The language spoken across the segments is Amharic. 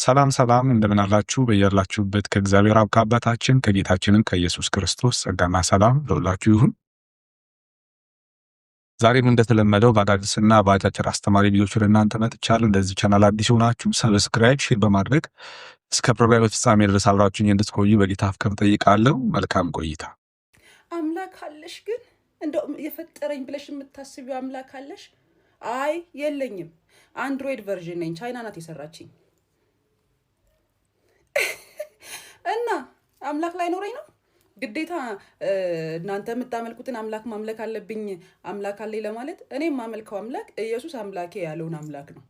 ሰላም ሰላም እንደምን አላችሁ በየላችሁበት ከእግዚአብሔር አብ ከአባታችን ከጌታችንም ከኢየሱስ ክርስቶስ ጸጋና ሰላም ለሁላችሁ ይሁን። ዛሬም እንደተለመደው በአዳዲስና በአጫጭር አስተማሪ ቪዲዮዎች ወደ እናንተ መጥቻለሁ። እንደዚህ ቻናል አዲስ ሆናችሁ ሰብስክራይብ፣ ሼር በማድረግ እስከ ፕሮግራም ፍጻሜ ድረስ አብራችሁኝ እንድትቆዩ በጌታ ፍቅር ጠይቃለሁ። መልካም ቆይታ። አምላክ አለሽ ግን እንደው የፈጠረኝ ብለሽ የምታስቢው አምላክ አለሽ? አይ የለኝም። አንድሮይድ ቨርዥን ነኝ። ቻይና ናት የሰራችኝ እና አምላክ ላይ ኖረኝ ነው ግዴታ እናንተ የምታመልኩትን አምላክ ማምለክ አለብኝ አምላክ አለኝ ለማለት። እኔ የማመልከው አምላክ ኢየሱስ አምላኬ ያለውን አምላክ ነው።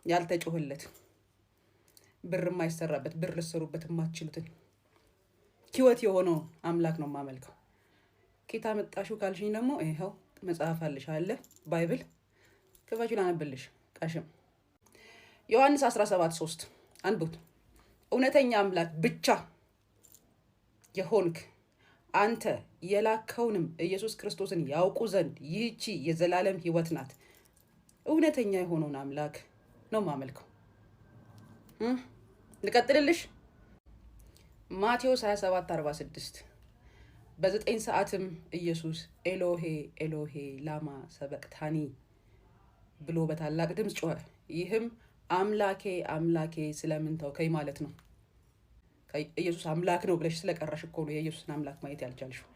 ያልተጮህለት ብር የማይሰራበት ብር ልትሰሩበት የማትችሉትን ህይወት የሆነው አምላክ ነው የማመልከው። ኬታ መጣሹ ካልሽኝ ደግሞ ይኸው መጽሐፍ አለሽ አለ ባይብል ክፈቹ ላነብልሽ። ቀሽም ዮሐንስ 17:3 አንብቡት። እውነተኛ አምላክ ብቻ የሆንክ አንተ የላከውንም ኢየሱስ ክርስቶስን ያውቁ ዘንድ ይህቺ የዘላለም ህይወት ናት። እውነተኛ የሆነውን አምላክ ነው ማመልከው። ልቀጥልልሽ። ማቴዎስ 27:46 በ9 ሰዓትም ኢየሱስ ኤሎሄ ኤሎሄ ላማ ሰበቅታኒ ብሎ በታላቅ ድምፅ ጮኸ። ይህም አምላኬ አምላኬ ስለምን ተውከኝ ማለት ነው። ኢየሱስ አምላክ ነው ብለሽ ስለቀረሽ እኮ ነው የኢየሱስን አምላክ ማየት ያልቻልሽው።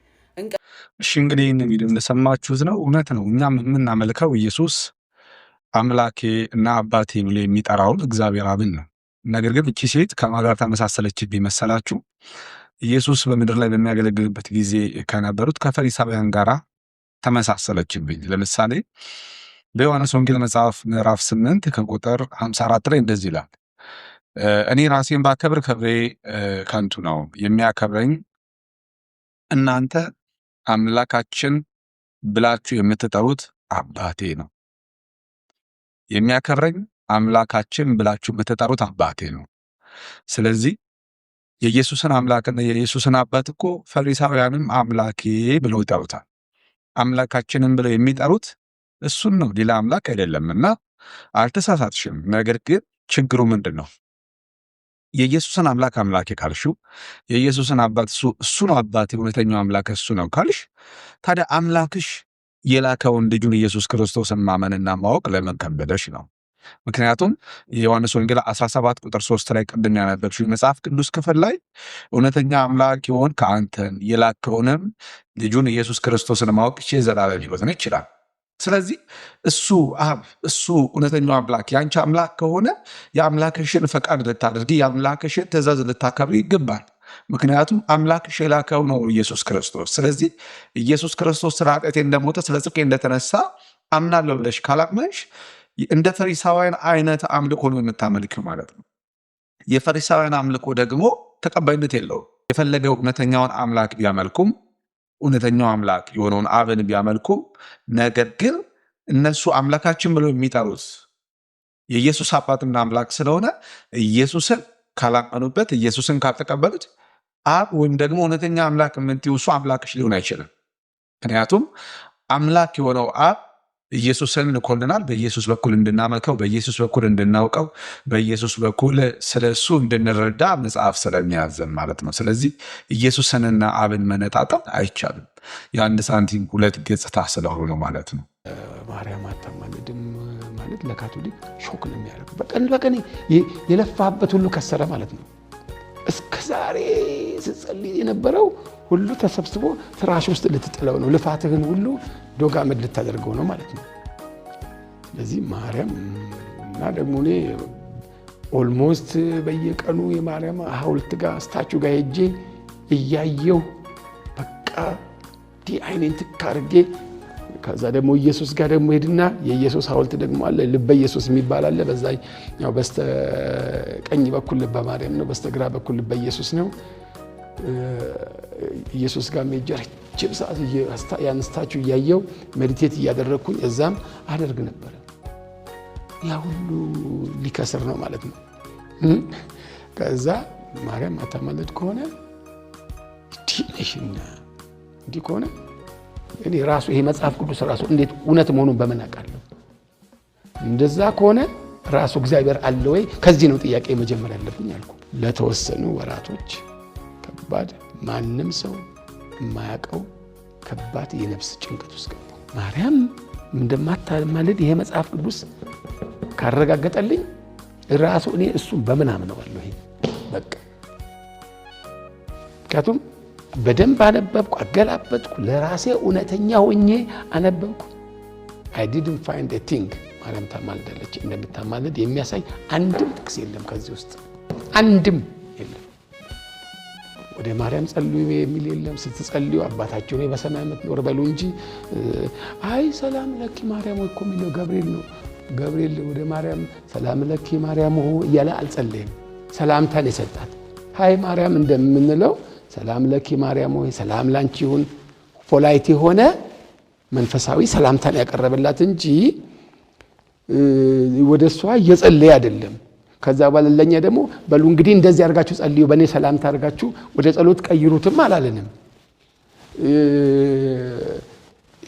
እሺ እንግዲህ ይህንን ቪዲዮ እንደሰማችሁት ነው፣ እውነት ነው። እኛም የምናመልከው ኢየሱስ አምላኬ እና አባቴ ብሎ የሚጠራውን እግዚአብሔር አብን ነው። ነገር ግን እቺ ሴት ከማን ጋር ተመሳሰለችብኝ መሰላችሁ? ኢየሱስ በምድር ላይ በሚያገለግልበት ጊዜ ከነበሩት ከፈሪሳውያን ጋር ተመሳሰለችብኝ። ለምሳሌ በዮሐንስ ወንጌል መጽሐፍ ምዕራፍ 8 ከቁጥር 54 ላይ እንደዚህ ይላል፣ እኔ ራሴን ባከብር ክብሬ ከንቱ ነው፣ የሚያከብረኝ እናንተ አምላካችን ብላችሁ የምትጠሩት አባቴ ነው። የሚያከብረኝ አምላካችን ብላችሁ የምትጠሩት አባቴ ነው። ስለዚህ የኢየሱስን አምላክና የኢየሱስን አባት እኮ ፈሪሳውያንም አምላኬ ብለው ይጠሩታል። አምላካችንን ብለው የሚጠሩት እሱን ነው፣ ሌላ አምላክ አይደለምና አልተሳሳትሽም። ነገር ግን ችግሩ ምንድን ነው? የኢየሱስን አምላክ አምላኬ ካልሽው፣ የኢየሱስን አባት እሱ ነው አባቴ፣ እውነተኛው አምላክ እሱ ነው ካልሽ፣ ታዲያ አምላክሽ የላከውን ልጁን ኢየሱስ ክርስቶስን ማመንና ማወቅ ለምን ከበደሽ ነው? ምክንያቱም የዮሐንስ ወንጌል 17 ቁጥር 3 ላይ ቅድም ያነበብሽው መጽሐፍ ቅዱስ ክፍል ላይ እውነተኛ አምላክ የሆን ከአንተን የላከውንም ልጁን ኢየሱስ ክርስቶስን ማወቅ የዘላለም ሕይወት ነው ይችላል። ስለዚህ እሱ አብ እሱ እውነተኛው አምላክ ያንቺ አምላክ ከሆነ የአምላክሽን ፈቃድ ልታደርጊ የአምላክሽን ትእዛዝ ልታከብሪ ይገባል። ምክንያቱም አምላክሽ የላከው ነው ኢየሱስ ክርስቶስ። ስለዚህ ኢየሱስ ክርስቶስ ስለ ኃጢአቴ እንደሞተ ስለ ጽድቄ እንደተነሳ አምናለሁ ብለሽ ካላመንሽ እንደ ፈሪሳውያን አይነት አምልኮ ነው የምታመልኪው ማለት ነው። የፈሪሳውያን አምልኮ ደግሞ ተቀባይነት የለውም። የፈለገው እውነተኛውን አምላክ ቢያመልኩም እውነተኛው አምላክ የሆነውን አብን ቢያመልኩም፣ ነገር ግን እነሱ አምላካችን ብለው የሚጠሩት የኢየሱስ አባትና አምላክ ስለሆነ ኢየሱስን ካላመኑበት፣ ኢየሱስን ካልተቀበሉት አብ ወይም ደግሞ እውነተኛ አምላክ የምትይው እሱ አምላክሽ ሊሆን አይችልም። ምክንያቱም አምላክ የሆነው አብ ኢየሱስን ልኮልናል። በኢየሱስ በኩል እንድናመልከው፣ በኢየሱስ በኩል እንድናውቀው፣ በኢየሱስ በኩል ስለ እሱ እንድንረዳ መጽሐፍ ስለሚያዘን ማለት ነው። ስለዚህ ኢየሱስንና አብን መነጣጠል አይቻልም። የአንድ ሳንቲም ሁለት ገጽታ ስለሆኑ ማለት ነው። ማርያም አታማልድም ማለት ለካቶሊክ ሾክ ነው የሚያደርገው። በቀን በቀን የለፋበት ሁሉ ከሰረ ማለት ነው። እስከ ዛሬ ስትጸልይ የነበረው ሁሉ ተሰብስቦ ፍራሽ ውስጥ ልትጥለው ነው። ልፋትህን ሁሉ ዶግ አመድ ልታደርገው ነው ማለት ነው። ስለዚህ ማርያም እና ደግሞ እኔ ኦልሞስት በየቀኑ የማርያም ሐውልት ጋር ስታቹ ጋር ሄጄ እያየው በቃ ዲ አይኔን ትካርጌ ከዛ ደግሞ ኢየሱስ ጋር ደግሞ ሄድና የኢየሱስ ሐውልት ደግሞ አለ፣ ልበ ኢየሱስ የሚባል አለ። በዛኛው በስተቀኝ በኩል ልበ ማርያም ነው፣ በስተግራ በኩል ልበ ኢየሱስ ነው። ኢየሱስ ጋር ረጅም ሰዓት ያንስታችሁ እያየው ሜዲቴት እያደረግኩኝ እዛም አደርግ ነበረ። ያ ሁሉ ሊከስር ነው ማለት ነው። ከዛ ማርያም አታማልድ ከሆነ እንዲህ ከሆነ እኔ ራሱ ይሄ መጽሐፍ ቅዱስ ራሱ እንዴት እውነት መሆኑን በምን አውቃለሁ? እንደዛ ከሆነ ራሱ እግዚአብሔር አለ ወይ? ከዚህ ነው ጥያቄ መጀመር ያለብኝ አልኩ። ለተወሰኑ ወራቶች ከባድ ማንም ሰው የማያውቀው ከባድ የነፍስ ጭንቀት ውስጥ ገባሁ። ማርያም እንደማታማልድ ይሄ መጽሐፍ ቅዱስ ካረጋገጠልኝ ራሱ እኔ እሱን በምን አምነዋለሁ? ይሄ በቃ ምክንያቱም በደንብ አነበብኩ፣ አገላበጥኩ፣ ለራሴ እውነተኛ ሆኜ አነበብኩ። I didn't find a thing ማርያም ታማልዳለች እንደምታማልድ የሚያሳይ አንድም ጥቅስ የለም። ከዚህ ውስጥ አንድም የለም። ወደ ማርያም ጸልዩ የሚል የለም። ስትጸልዩ አባታችሁ ሆይ በሰማይ የምትኖር በሉ እንጂ አይ ሰላም ለኪ ማርያም እኮ የሚለው ገብርኤል ነው። ገብርኤል ወደ ማርያም ሰላም ለኪ ማርያም ሆይ እያለ አልጸለየም። ሰላምታን የሰጣት ሃይ ማርያም እንደምንለው ሰላም ለኪ ማርያም ሆይ ሰላም ላንቺ ይሁን ፖላይት የሆነ መንፈሳዊ ሰላምታን ያቀረበላት እንጂ ወደሷ እየጸለየ አይደለም። ከዛ በኋላ ለኛ ደግሞ በሉ እንግዲህ እንደዚህ አድርጋችሁ ጸልዩ በእኔ ሰላምታ አድርጋችሁ ወደ ጸሎት ቀይሩትም አላለንም።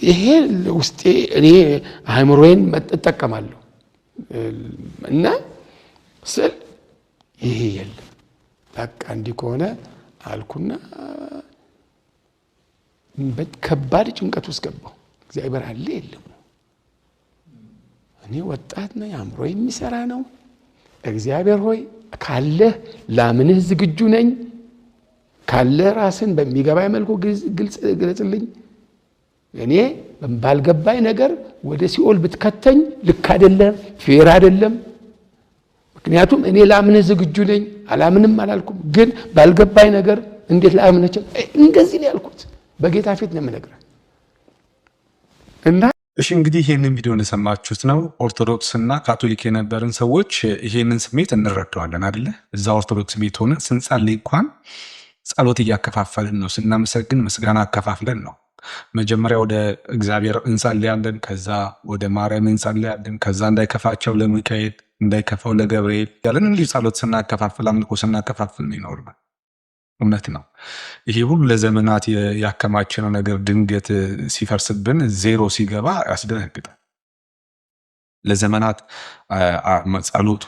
ይሄ ውስጤ እኔ አእምሮዬን እጠቀማለሁ እና ስል ይሄ የለም በቃ እንዲህ ከሆነ አልኩና ከባድ ጭንቀት ውስጥ ገባሁ። እግዚአብሔር አለ የለም? እኔ ወጣት ነኝ፣ አእምሮ የሚሰራ ነው። እግዚአብሔር ሆይ ካለህ ላምንህ ዝግጁ ነኝ። ካለህ ራስን በሚገባኝ መልኩ ግለጽልኝ። እኔ ባልገባኝ ነገር ወደ ሲኦል ብትከተኝ ልክ አይደለም፣ ፌር አይደለም። ምክንያቱም እኔ ላምንህ ዝግጁ ነኝ። አላምንም አላልኩም፣ ግን ባልገባኝ ነገር እንዴት ላምነህ? እንደዚህ ነው ያልኩት። በጌታ ፊት ነው የምነግርህ። እና እሺ እንግዲህ ይሄንን ቪዲዮ እንደሰማችሁት ነው። ኦርቶዶክስ እና ካቶሊክ የነበርን ሰዎች ይሄንን ስሜት እንረዳዋለን አይደለ? እዛ ኦርቶዶክስ ቤት ሆነን ስንጸልይ እንኳን ጸሎት እያከፋፈልን ነው። ስናመሰግን ምስጋና አከፋፍለን ነው። መጀመሪያ ወደ እግዚአብሔር እንጸልያለን፣ ከዛ ወደ ማርያም እንጸልያለን፣ ከዛ እንዳይከፋቸው ለሚካኤል እንዳይከፋው ለገብርኤል ያለን እንዲህ ጸሎት ስናከፋፍል አምልኮ ስናከፋፍል ነው ይኖርናል። እውነት ነው። ይሄ ሁሉ ለዘመናት ያከማቸነው ነገር ድንገት ሲፈርስብን ዜሮ ሲገባ ያስደነግጣል። ለዘመናት ጸሎቱ፣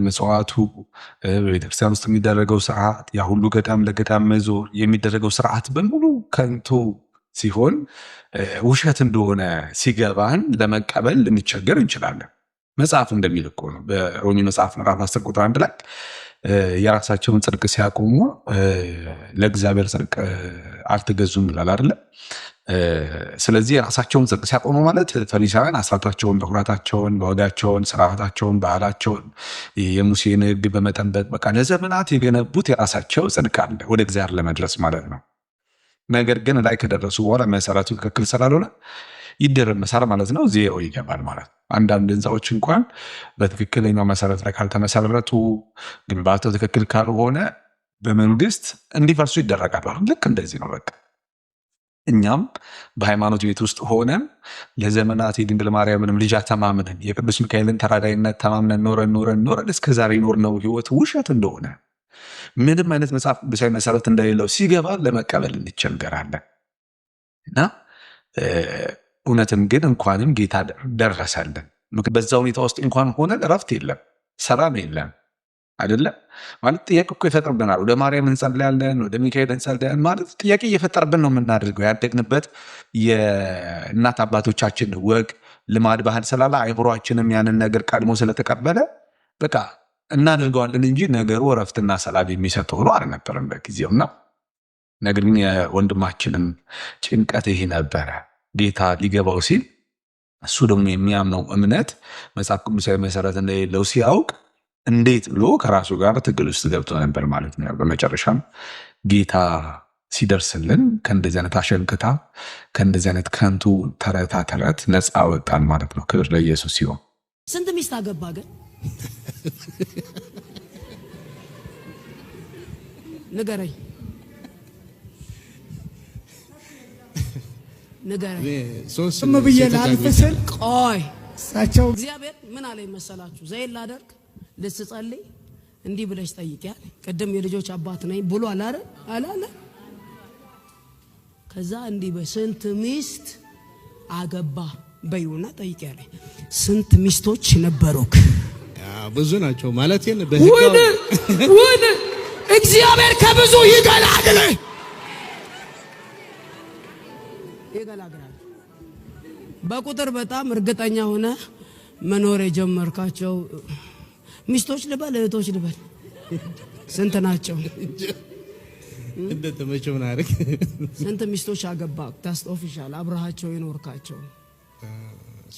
ምጽዋቱ፣ በቤተክርስቲያን ውስጥ የሚደረገው ስርዓት፣ ያ ሁሉ ገዳም ለገዳም መዞር የሚደረገው ስርዓት በሙሉ ከንቱ ሲሆን ውሸት እንደሆነ ሲገባን ለመቀበል ልንቸገር እንችላለን። መጽሐፍ እንደሚል እኮ ነው በሮሜ መጽሐፍ ምዕራፍ 10 ቁጥር 1 ላይ የራሳቸውን ጽድቅ ሲያቆሙ ለእግዚአብሔር ጽድቅ አልተገዙም ይላል አይደለ? ስለዚህ የራሳቸውን ጽድቅ ሲያቆሙ ማለት ፈሪሳውያን አስራታቸውን፣ በኩራታቸውን፣ በወጋቸውን፣ ስርዓታቸውን፣ ባህላቸውን የሙሴን ሕግ በመጠበቅ በቃ ለዘመናት የገነቡት የራሳቸው ጽድቅ አለ ወደ እግዚአብሔር ለመድረስ ማለት ነው። ነገር ግን ላይ ከደረሱ በኋላ መሰረቱ ትክክል ስላልሆነ ይደረመሳል ማለት ነው። ዜሮ ይገባል ማለት ነው። አንዳንድ ህንፃዎች እንኳን በትክክለኛው መሰረት ላይ ካልተመሰረቱ፣ ግንባታው ትክክል ካልሆነ በመንግስት እንዲፈርሱ ይደረጋል። ልክ እንደዚህ ነው። በቃ እኛም በሃይማኖት ቤት ውስጥ ሆነን ለዘመናት የድንግል ማርያምንም ልጃ ተማምነን የቅዱስ ሚካኤልን ተራዳይነት ተማምነን ኖረን እስከዛሬ ኖርነው ህይወት ውሸት እንደሆነ ምንም አይነት መጽሐፍ ቅዱሳዊ መሰረት እንደሌለው ሲገባ ለመቀበል እንቸገራለን እና እውነትም ግን እንኳንም ጌታ ደረሰልን። በዛ ሁኔታ ውስጥ እንኳን ሆነን እረፍት የለም፣ ሰላም የለም አይደለም ማለት ጥያቄ እኮ ይፈጥርብናል። ወደ ማርያም እንጸልያለን፣ ወደ ሚካኤል እንጸልያለን ማለት ጥያቄ እየፈጠርብን ነው የምናደርገው። ያደግንበት የእናት አባቶቻችን ወግ፣ ልማድ፣ ባህል ስላለ አይምሯችንም ያንን ነገር ቀድሞ ስለተቀበለ በቃ እናደርገዋለን እንጂ ነገሩ እረፍትና ሰላም የሚሰጥ ሆኖ አልነበረም በጊዜውና። ነገር ግን የወንድማችንም ጭንቀት ይሄ ነበረ። ጌታ ሊገባው ሲል እሱ ደግሞ የሚያምነው እምነት መጽሐፍ ቅዱሳዊ መሰረት እንደሌለው ሲያውቅ እንዴት ብሎ ከራሱ ጋር ትግል ውስጥ ገብቶ ነበር ማለት ነው። በመጨረሻም ጌታ ሲደርስልን ከእንደዚህ አይነት አሸንክታ ከእንደዚህ አይነት ከንቱ ተረት ነፃ ወጣን ማለት ነው። ክብር ለኢየሱስ ሲሆን ስንት ሚስት አገባ ግን ንገረኝ ስም ብዬ ላልፍስል ቆይ እሳቸው እግዚአብሔር ምን አለኝ መሰላችሁ? ዘይት ላደርግ ልትጸልይ እንዲህ ብለሽ ጠይቂያል። ቅድም የልጆች አባት ነኝ ብሎ አላለ። ከዛ እንዲህ በስንት ሚስት አገባ በይውና ጠይቅ ያለኝ ስንት ሚስቶች ነበሩክ? ብዙ ናቸው ማለት ወደ እግዚአብሔር ከብዙ ይገላግል። በቁጥር በጣም እርግጠኛ ሆነ መኖር የጀመርካቸው ሚስቶች ልበል እህቶች ልበል ስንት ናቸው? እንደተመቸው ናርክ ስንት ሚስቶች አገባ? ታስት ኦፊሻል አብራሃቸው የኖርካቸው?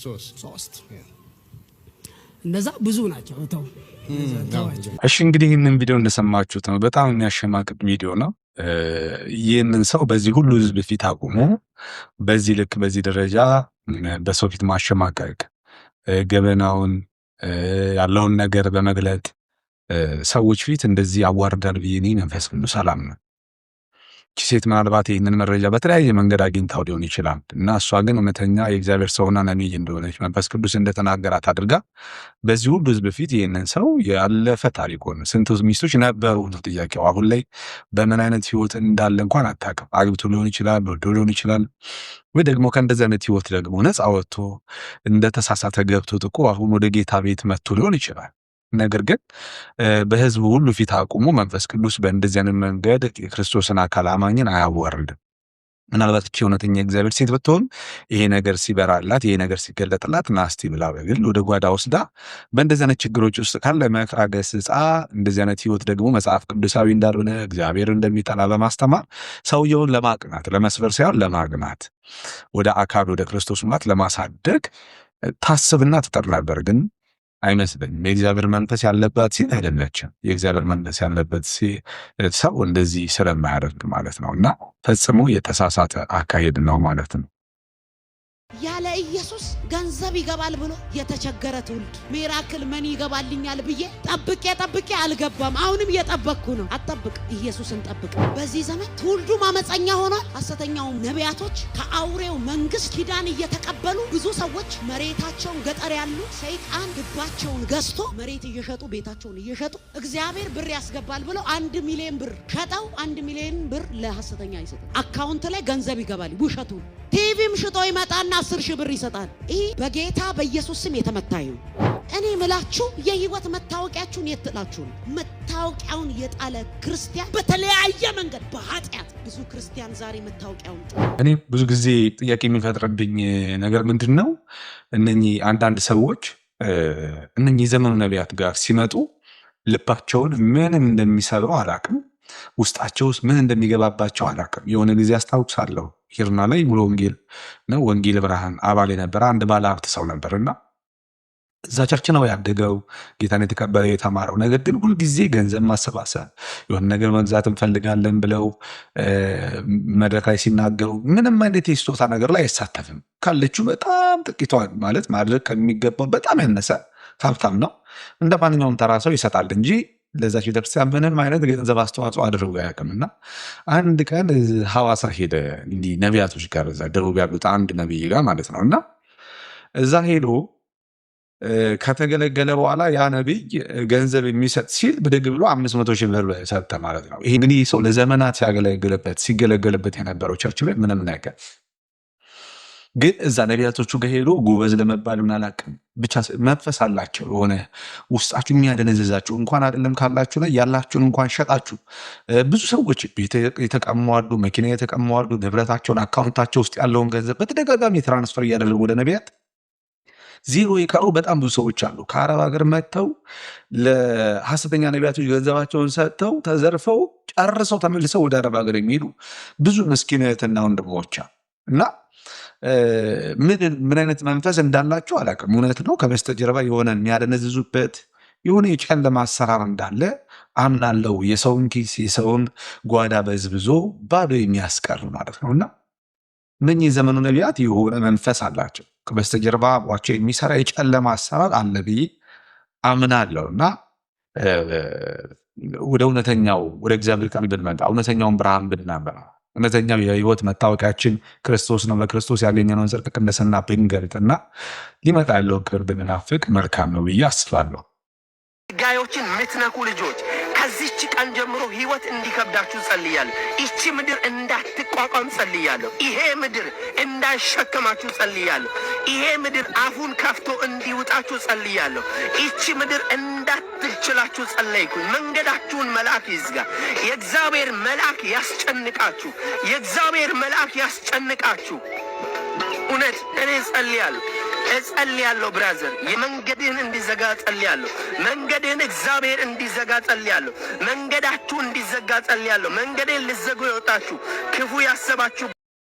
ሶስት እንደዛ ብዙ ናቸው። ተው። እሺ እንግዲህ ይህንን ቪዲዮ እንደሰማችሁት ነው። በጣም የሚያሸማቅቅ ቪዲዮ ነው። ይህንን ሰው በዚህ ሁሉ ህዝብ ፊት አቁሞ በዚህ ልክ በዚህ ደረጃ በሰው ፊት ማሸማቀቅ፣ ገበናውን ያለውን ነገር በመግለጥ ሰዎች ፊት እንደዚህ ያዋርዳል ብዬ እኔ መንፈስ ቅዱስ አላምንም። እቺ ሴት ምናልባት ይህንን መረጃ በተለያየ መንገድ አግኝታው ሊሆን ይችላል እና እሷ ግን እውነተኛ የእግዚአብሔር ሰውና ነቢይ እንደሆነች መንፈስ ቅዱስ እንደተናገራት አድርጋ በዚህ ሁሉ ህዝብ ፊት ይህንን ሰው ያለፈ ታሪኩን ስንት ሚስቶች ነበሩ ነው ጥያቄው። አሁን ላይ በምን አይነት ህይወት እንዳለ እንኳን አታውቅም። አግብቶ ሊሆን ይችላል፣ ወልዶ ሊሆን ይችላል፣ ወይ ደግሞ ከእንደዚህ አይነት ህይወት ደግሞ ነፃ ወጥቶ እንደተሳሳተ ገብቶ ጥቆ አሁን ወደ ጌታ ቤት መጥቶ ሊሆን ይችላል። ነገር ግን በህዝቡ ሁሉ ፊት አቁሞ መንፈስ ቅዱስ በእንደዚህ አይነት መንገድ የክርስቶስን አካል አማኝን አያዋርድም። ምናልባት እቺ እውነተኛ እግዚአብሔር ሴት ብትሆን ይሄ ነገር ሲበራላት ይሄ ነገር ሲገለጥላት ናስቲ ብላ በግል ወደ ጓዳ ወስዳ በእንደዚህ አይነት ችግሮች ውስጥ ካለ መከራ ገስጻ እንደዚህ አይነት ህይወት ደግሞ መጽሐፍ ቅዱሳዊ እንዳልሆነ እግዚአብሔር እንደሚጠላ በማስተማር ሰውየውን ለማቅናት ለመስበር ሳይሆን ለማግናት ወደ አካል ወደ ክርስቶስ ሙላት ለማሳደግ ታስብና ትጠር ነበር። ግን አይመስለኝም። የእግዚአብሔር መንፈስ ያለባት ሴት አይደለችም። የእግዚአብሔር መንፈስ ያለበት ሰው እንደዚህ ስለማያደርግ ማለት ነው። እና ፈጽሞ የተሳሳተ አካሄድ ነው ማለት ነው። ያለ ኢየሱስ ገንዘብ ይገባል ብሎ የተቸገረ ትውልድ ሚራክል መኒ ይገባልኛል ብዬ ጠብቄ አልገባም። አሁንም እየጠበቅኩ ነው። አትጠብቅ፣ ኢየሱስን ጠብቅ። በዚህ ዘመን ትውልዱ ማመፀኛ ሆኗል። ሐሰተኛው ነቢያቶች ከአውሬው መንግስት ኪዳን እየተቀበሉ ብዙ ሰዎች መሬታቸውን ገጠር ያሉ ሰይጣን ልባቸውን ገዝቶ መሬት እየሸጡ ቤታቸውን እየሸጡ እግዚአብሔር ብር ያስገባል ብለው 1 ሚሊዮን ብር ሸጠው 1 ሚሊዮን ብር ለሐሰተኛ ይሰጣል። አካውንት ላይ ገንዘብ ይገባል። ውሸቱ ቲቪም ሽጦ ይመጣና 10 ሺህ ብር ይሰጣል። ይህ በጌታ በኢየሱስ ስም የተመታ ይሁን። እኔ ምላችሁ የህይወት መታወቂያችሁን የጥላችሁ ነው። መታወቂያውን የጣለ ክርስቲያን በተለያየ መንገድ በኃጢአት ብዙ ክርስቲያን ዛሬ መታወቂያውን እኔ ብዙ ጊዜ ጥያቄ የሚፈጥርብኝ ነገር ምንድነው እነኚህ አንዳንድ ሰዎች እነኚህ ዘመኑ ነቢያት ጋር ሲመጡ ልባቸውን ምን እንደሚሰብረው አላቅም፣ ውስጣቸው ውስጥ ምን እንደሚገባባቸው አላቅም። የሆነ ጊዜ አስታውሳለሁ ሂርና ላይ ሙሉ ወንጌል ነው ወንጌል ብርሃን አባል የነበረ አንድ ባለ ሀብት ሰው ነበርና እዛ ቸርች ነው ያደገው፣ ጌታን የተቀበለ የተማረው። ነገር ግን ሁልጊዜ ገንዘብ ማሰባሰብ የሆነ ነገር መግዛት እንፈልጋለን ብለው መድረክ ላይ ሲናገሩ ምንም አይነት የስጦታ ነገር ላይ አይሳተፍም። ካለችው በጣም ጥቂቷን ማለት ማድረግ ከሚገባው በጣም ያነሰ ሀብታም ነው። እንደ ማንኛውም ተራ ሰው ይሰጣል እንጂ ለዛች ቤተክርስቲያን ምንም አይነት ገንዘብ አስተዋጽኦ አድርጎ አያውቅምና አንድ ቀን ሐዋሳ ሄደ። እንዲህ ነቢያቶች ጋር እዛ ደቡብ ያሉት አንድ ነቢይ ጋር ማለት ነው። እና እዛ ሄዶ ከተገለገለ በኋላ ያ ነቢይ ገንዘብ የሚሰጥ ሲል ብድግ ብሎ 500 ሺህ ብር ሰጠ ማለት ነው። ይሄ እንግዲህ ሰው ለዘመናት ሲገለገልበት የነበረው ቸርች ላይ ምንም ነገር ግን እዛ ነቢያቶቹ ጋር ሄዶ ጎበዝ ለመባል ምን አላውቅም፣ ብቻ መንፈስ አላቸው የሆነ ውስጣችሁ የሚያደነዘዛችሁ እንኳን አይደለም ካላችሁ ላይ ያላችሁን እንኳን ሸጣችሁ ብዙ ሰዎች የተቀመዋሉ፣ መኪና የተቀመዋሉ፣ ንብረታቸውን አካውንታቸው ውስጥ ያለውን ገንዘብ በተደጋጋሚ ትራንስፈር እያደረጉ ወደ ነቢያት ዜሮ የቀሩ በጣም ብዙ ሰዎች አሉ። ከአረብ ሀገር መጥተው ለሐሰተኛ ነቢያቶች ገንዘባቸውን ሰጥተው ተዘርፈው ጨርሰው ተመልሰው ወደ አረብ ሀገር የሚሄዱ ብዙ ምስኪን እህትና ወንድሞች እና ምን አይነት መንፈስ እንዳላቸው አላውቅም። እውነት ነው ከበስተጀርባ የሆነ የሚያደነዝዙበት የሆነ የጨለማ አሰራር እንዳለ አምናለው። የሰውን ኪስ የሰውን ጓዳ በዝብዞ ባዶ የሚያስቀር ማለት ነው። እና እነኚህ የዘመኑ ነቢያት የሆነ መንፈስ አላቸው። ከበስተጀርባ አብሯቸው የሚሰራ የጨለማ አሰራር አለ ብዬ አምናለው። እና ወደ እውነተኛው ወደ እግዚአብሔር ቃል ብንመጣ እውነተኛውን ብርሃን ብናበራ እውነተኛው የህይወት መታወቂያችን ክርስቶስ ነው። በክርስቶስ ያገኘነውን ጽድቅ ቅድስና ብንገልጥና ሊመጣ ያለውን ክብር ብንናፍቅ መልካም ነው ብዬ አስባለሁ። ድንጋዮችን ምትነኩ ልጆች ከዚህች ቀን ጀምሮ ህይወት እንዲከብዳችሁ ጸልያለሁ። ይቺ ምድር እንዳትቋቋም ጸልያለሁ። ይሄ ምድር እንዳይሸከማችሁ ጸልያለሁ። ይሄ ምድር አፉን ከፍቶ እንዲውጣችሁ ጸልያለሁ። ይቺ ምድር እንዳትችላችሁ ጸለይኩኝ። መንገዳችሁን መልአክ ይዝጋ። የእግዚአብሔር መልአክ ያስጨንቃችሁ። የእግዚአብሔር መልአክ ያስጨንቃችሁ። እውነት እኔ እጸልያለሁ ብራዘር፣ የመንገድህን እንዲዘጋ ጸልያለሁ። መንገድህን እግዚአብሔር እንዲዘጋ ጸልያለሁ። መንገዳችሁ እንዲዘጋ ጸልያለሁ። መንገድህን ልዘጉ የወጣችሁ ክፉ ያሰባችሁ።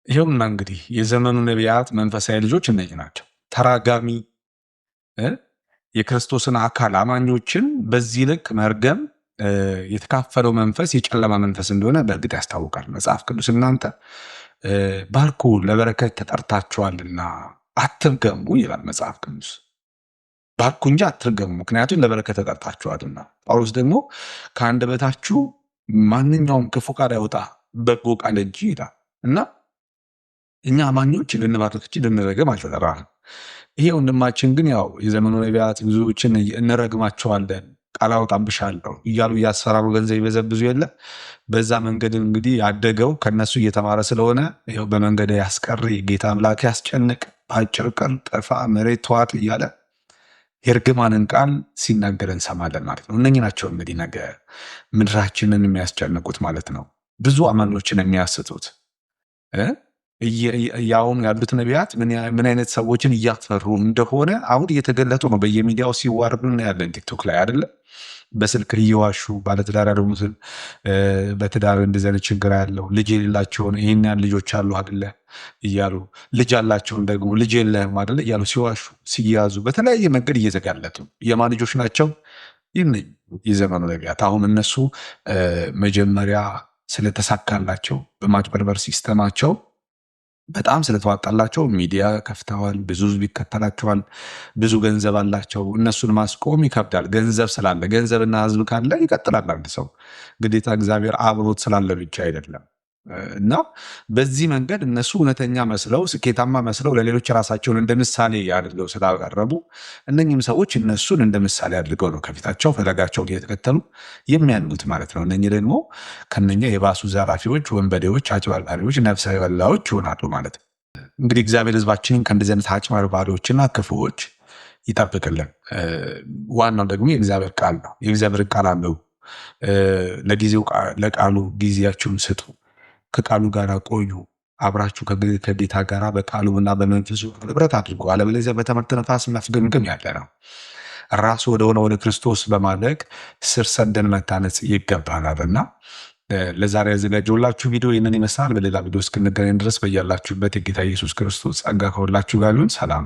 ይኸውና እንግዲህ የዘመኑ ነቢያት መንፈሳዊ ልጆች እነዚህ ናቸው። ተራጋሚ የክርስቶስን አካል አማኞችን በዚህ ልክ መርገም የተካፈለው መንፈስ የጨለማ መንፈስ እንደሆነ በእርግጥ ያስታውቃል መጽሐፍ ቅዱስ። እናንተ ባርኩ ለበረከት ተጠርታችኋልና አትርገሙ ይላል መጽሐፍ ቅዱስ። ባርኩ እንጂ አትርገሙ፣ ምክንያቱም ለበረከት ተጠርታችኋልና። ጳውሎስ ደግሞ ከአንደበታችሁ ማንኛውም ክፉ ቃል ያውጣ በጎ ቃል እንጂ ይላል እና እኛ አማኞች ልንባርክ እንጂ ልንረግም አልተጠራንም። ይሄ ወንድማችን ግን ያው የዘመኑ ነቢያት ብዙዎችን እንረግማቸዋለን፣ ቃል አውጣብሻለሁ እያሉ እያሰራሩ ገንዘብ ይበዘብዙ የለ። በዛ መንገድ እንግዲህ ያደገው ከነሱ እየተማረ ስለሆነ ይኸው በመንገድ ያስቀር፣ ጌታ አምላክ ያስጨንቅ፣ በአጭር ቀን ጠፋ፣ መሬት ተዋጥ እያለ የእርግማንን ቃል ሲናገር እንሰማለን ማለት ነው። እነኚህ ናቸው እንግዲህ ነገ ምድራችንን የሚያስጨንቁት ማለት ነው። ብዙ አማኞችን የሚያስቱት ያውን ያሉት ነቢያት ምን አይነት ሰዎችን እያፈሩ እንደሆነ አሁን እየተገለጡ ነው። በየሚዲያው ሲዋርዱ ያለን ቲክቶክ ላይ አይደለ? በስልክ እየዋሹ ባለትዳር ያልሆኑትን በትዳር እንደዚህ አይነት ችግር ያለው ልጅ የሌላቸውን ይህን ያህል ልጆች አሉ አይደለ እያሉ ልጅ አላቸውን ደግሞ ልጅ የለህም አይደለ እያሉ ሲዋሹ ሲያዙ በተለያየ መንገድ እየተጋለጡ የማን ልጆች ናቸው? ይህን የዘመኑ ነቢያት። አሁን እነሱ መጀመሪያ ስለተሳካላቸው በማጭበርበር ሲስተማቸው በጣም ስለተዋጣላቸው ሚዲያ ከፍተዋል። ብዙ ህዝብ ይከተላቸዋል። ብዙ ገንዘብ አላቸው። እነሱን ማስቆም ይከብዳል። ገንዘብ ስላለ፣ ገንዘብና ህዝብ ካለ ይቀጥላል አንድ ሰው። ግዴታ እግዚአብሔር አብሮት ስላለ ብቻ አይደለም። እና በዚህ መንገድ እነሱ እውነተኛ መስለው ስኬታማ መስለው ለሌሎች ራሳቸውን እንደ ምሳሌ አድርገው ስላቀረቡ እነኝህም ሰዎች እነሱን እንደ ምሳሌ አድርገው ነው ከፊታቸው ፈለጋቸውን እየተከተሉ የሚያድጉት ማለት ነው። እነኝህ ደግሞ ከነኛ የባሱ ዘራፊዎች፣ ወንበዴዎች፣ አጭበርባሪዎች፣ ነፍሰ በላዎች ይሆናሉ ማለት ነው። እንግዲህ እግዚአብሔር ህዝባችንን ከእንደዚህ አይነት አጭበርባሪዎችና ክፉዎች ይጠብቅልን። ዋናው ደግሞ የእግዚአብሔር ቃል ነው። የእግዚአብሔር ቃል አለው። ለጊዜው ለቃሉ ጊዜያችሁን ስጡ። ከቃሉ ጋር ቆዩ። አብራችሁ ከጌታ ጋር በቃሉና በመንፈሱ ህብረት አድርጎ፣ አለበለዚያ በትምህርት ነፋስ መፍገምገም ያለ ነው። ራሱ ወደሆነ ወደ ክርስቶስ በማድረግ ስር ሰደን መታነጽ ይገባናል። እና ለዛሬ ያዘጋጀሁላችሁ ቪዲዮ ይህንን ይመስላል። በሌላ ቪዲዮ እስክንገናኝ ድረስ በያላችሁበት የጌታ ኢየሱስ ክርስቶስ ጸጋ ከሁላችሁ ጋር ይሁን። ሰላም